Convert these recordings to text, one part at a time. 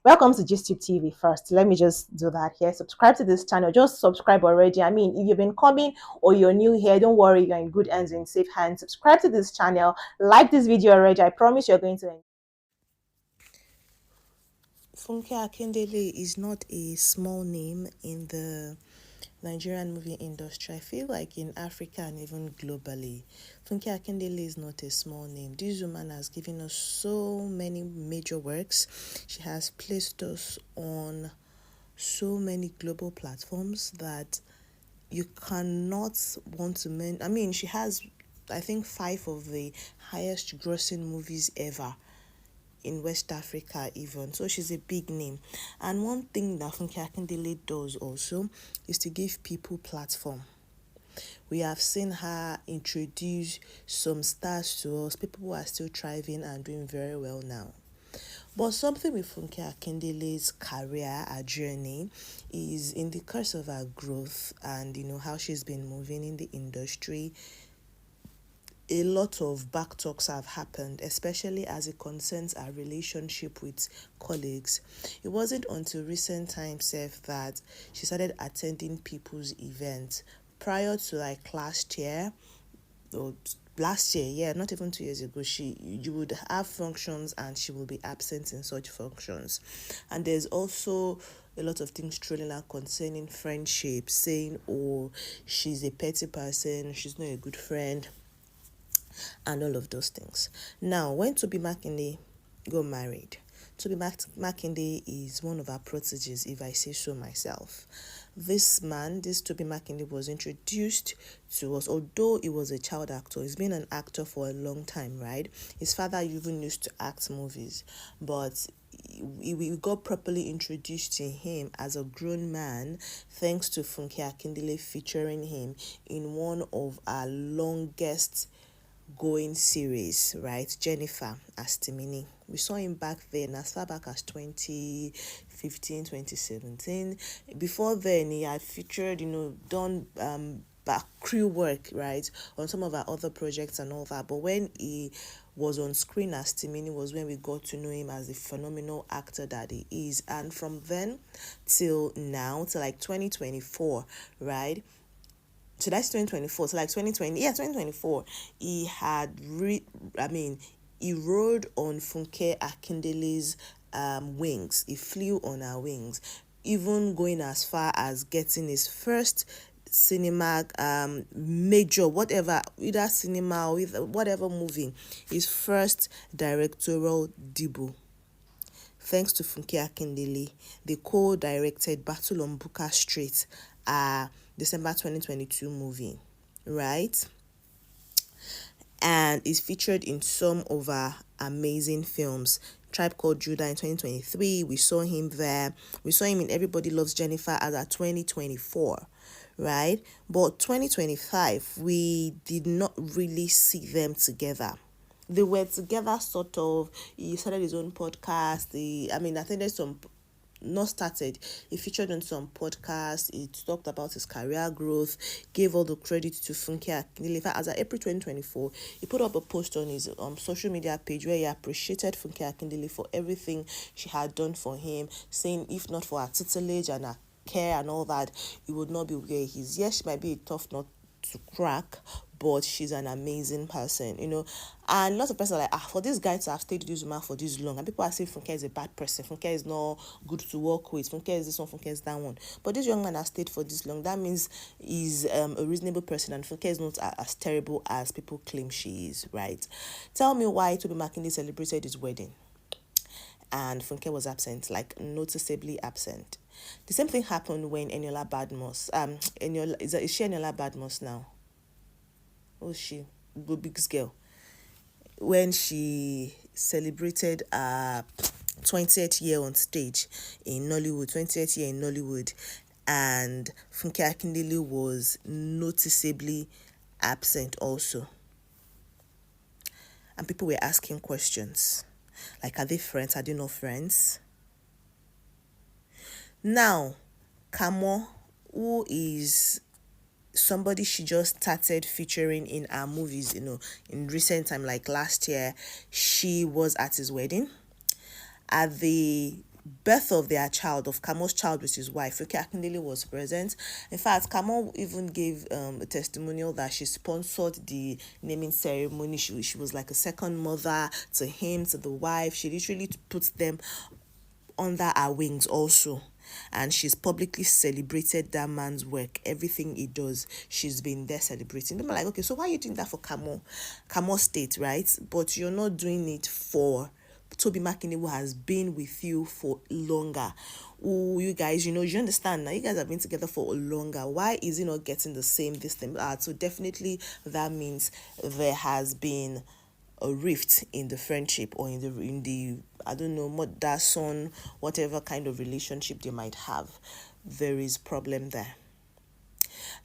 Welcome to GISTUBE TV first. Let me just do that here. Subscribe to this channel. Just subscribe already. I mean, if you've been coming or you're new here, don't worry. You're in good hands, in safe hands. Subscribe to this channel. Like this video already. I promise you're going to enjoy. Funke Akindele is not a small name in the Nigerian movie industry. I feel like in Africa and even globally, Funke Akindele is not a small name. This woman has given us so many major works. She has placed us on so many global platforms that you cannot want to I mean, she has, I think, 5 of the highest grossing movies ever in West Africa even. So she's a big name. And one thing that Funke Akindele does also is to give people platform. We have seen her introduce some stars to us, people who are still thriving and doing very well now. But something with Funke Akindele's career, her journey, is in the course of her growth and how she's been moving in the industry. A lot of back talks have happened, especially as it concerns our relationship with colleagues. It wasn't until recent times that she started attending people's events. Prior to like last year, yeah, not even 2 years ago, you would have functions and she will be absent in such functions. And there's also a lot of things trolling her concerning friendship, saying, oh, she's a petty person, she's not a good friend, and all of those things. Now, when Tobi Makinde got married, Tobi Makinde is one of our proteges, if I say so myself. This Tobi Makinde, was introduced to us, although he was a child actor. He's been an actor for a long time, right? His father even used to act movies, but we got properly introduced to him as a grown man thanks to Funke Akindele featuring him in one of our longest going series, right? Jennifer as Timini. We saw him back then as far back as 2015, 2017. Before then, he had featured, done back crew work, right, on some of our other projects and all that. But when he was on screen as Timini was when we got to know him as the phenomenal actor that he is. And from then till now, till like 2024, right? So that's 2024. So like 2024, he had he rode on Funke Akindele's wings. He flew on our wings, even going as far as getting his first cinema major, whatever, either cinema or whatever movie, his first directorial debut. Thanks to Funke Akindele, they co-directed Battle on Booker Street, December 2022 movie, right? And is featured in some of our amazing films. Tribe Called Judah in 2023, we saw him there. We saw him in Everybody Loves Jennifer as a 2024, right? But 2025, we did not really see them together. They were together sort of. He started his own podcast. I think there's some not started. He featured on some podcasts. He talked about his career growth, gave all the credit to Funke Akindele. In fact, as of April 2024, he put up a post on his social media page where he appreciated Funke Akindele for everything she had done for him, saying if not for her tutelage and her care and all that, he would not be where he is. Yes, she might be a tough nut to crack, but she's an amazing person, and lots of people are like, for this guy to have stayed with this woman for this long, and people are saying Funke is a bad person, Funke is not good to work with, Funke is this one, Funke is that one. But this young man has stayed for this long. That means he's a reasonable person, and Funke is not as terrible as people claim she is, right? Tell me why Tobi Makinde celebrated his wedding and Funke was absent, like noticeably absent. The same thing happened when Eniola Badmus, is she Eniola Badmus now? Oh, she, the biggest girl. When she celebrated 20th year on stage in Nollywood, 20th year in Nollywood, and Funke Akindele was noticeably absent also. And people were asking questions. Like, are they friends? Are they not friends? Now, Kamo, who is somebody she just started featuring in our movies, in recent time, like last year, she was at his wedding. At the birth of their child, of Kamo's child with his wife, Funke Akindele was present. In fact, Kamo even gave a testimonial that she sponsored the naming ceremony. She was like a second mother to him, to the wife. She literally put them under her wings also, and she's publicly celebrated that man's work, everything he does. She's been there celebrating them. Like, okay, so why are you doing that for Kamo State, right? But you're not doing it for Tobi Makinde, who has been with you for longer. Oh, you guys, you understand now. You guys have been together for longer. Why is he not getting the same this thing? So definitely that means there has been a rift in the friendship, or in the I don't know, mother son, whatever kind of relationship they might have. There is problem there,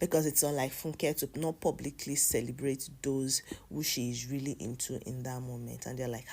because it's unlike Funke to not publicly celebrate those who she is really into in that moment. And they're like,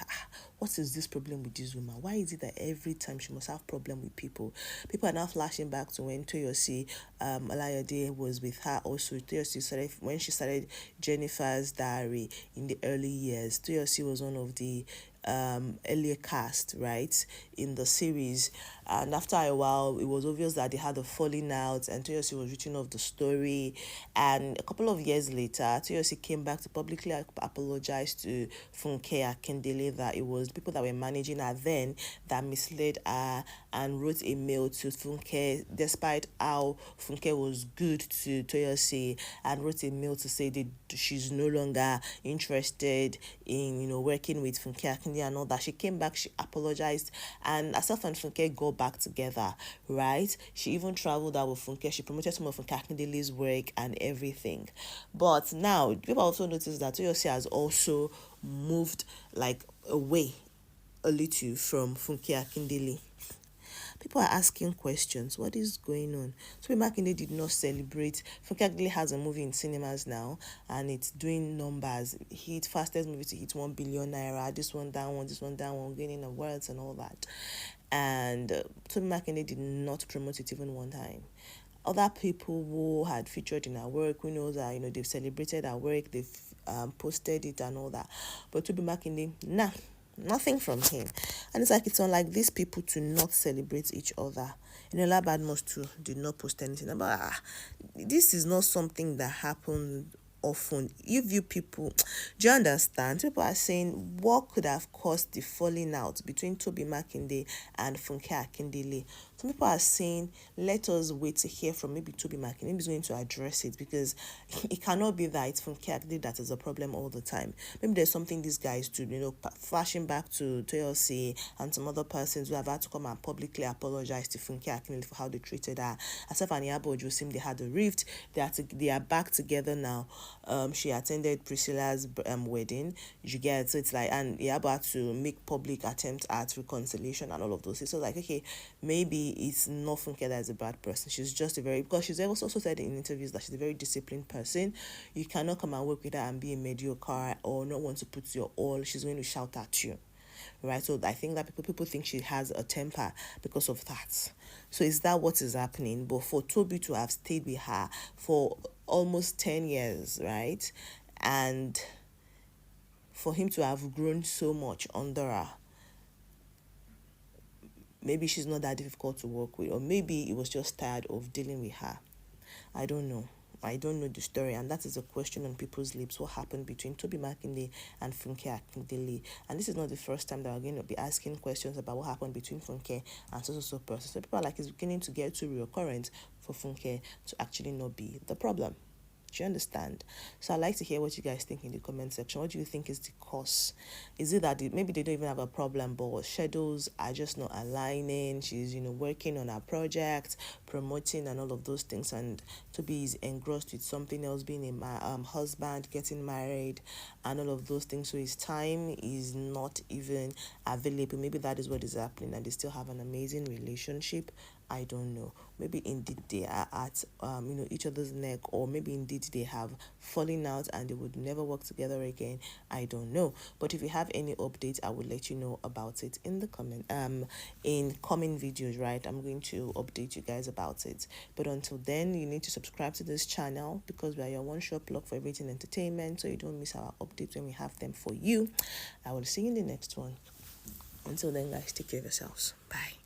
what is this problem with this woman? Why is it that every time she must have problem with people? People are now flashing back to when Toyosi Alayode was with her also. Toyosi started, when she started Jennifer's Diary in the early years. Toyosi was one of the earlier cast, right, in the series. And after a while, it was obvious that they had a falling out, and Toyosi was written off the story. And a couple of years later, Toyosi came back to publicly apologize to Funke Akindele that it was people that were managing her then that misled her, and wrote a mail to Funke, despite how Funke was good to Toyosi, and wrote a mail to say that she's no longer interested in working with Funke Akindele and all that. She came back, she apologized, and herself and Funke got back together, right? She even traveled out with Funke. She promoted some of Funke Akindele's work and everything. But now people also noticed that Toyosi has also moved like away a little from Funke Akindele. People are asking questions. What is going on? Tobi Makinde did not celebrate. Funke Akindele has a movie in cinemas now, and it's doing numbers. Hit fastest movie to hit 1 billion naira. This one, that one, this one, that one, gaining awards and all that. And Tobi Makinde did not promote it even one time. Other people who had featured in our work, who knows that they've celebrated our work, they've posted it and all that. But Tobi Makinde, nah. Nothing from him. And it's unlike these people to not celebrate each other. Badmus too did not post anything about this. Is not something that happened often. If you people, do you understand? People are saying, what could have caused the falling out between Tobi Makinde and Funke Akindele? Some people are saying, let us wait to hear from maybe Tobi Makinde. Maybe he's going to address it, because it cannot be that it's Funke Akindele that is a problem all the time. Maybe there's something these guys do, flashing back to Toyosi and some other persons who have had to come and publicly apologize to Funke Akindele for how they treated her. Asaf and Yabo Josim, they had a rift. They are back together now. She attended Priscilla's wedding. You get, so it's like, and Yabo had to make public attempts at reconciliation and all of those things. So like, okay, maybe it's not Funke that is a bad person. She's just because she's also said in interviews that she's a very disciplined person. You cannot come and work with her and be a mediocre or not want to put your all. She's going to shout at you, right? So I think that people think she has a temper because of that. So is that what is happening? But for Tobi to have stayed with her for almost 10 years, right, and for him to have grown so much under her, maybe she's not that difficult to work with, or maybe he was just tired of dealing with her. I don't know. I don't know the story, and that is a question on people's lips. What happened between Tobi Makinde and Funke Akindele? And this is not the first time that we're going to be asking questions about what happened between Funke and so person. So people are like, it's beginning to get too recurrent for Funke to actually not be the problem. Do you understand? So I'd like to hear what you guys think in the comment section. What do you think is the cause? Is it that maybe they don't even have a problem, but schedules are just not aligning? She's, working on her project, promoting and all of those things, and Tobi is engrossed with something else, being a husband, getting married, and all of those things. So his time is not even available. Maybe that is what is happening, and they still have an amazing relationship. I don't know. Maybe indeed they are at each other's neck, or maybe indeed they have fallen out and they would never work together again. I don't know. But if you have any updates, I will let you know about it in the in coming videos, right? I'm going to update you guys about it. But until then, you need to subscribe to this channel, because we are your one-shop blog for everything entertainment, so you don't miss our updates when we have them for you. I will see you in the next one. Until then, guys, take care of yourselves. Bye.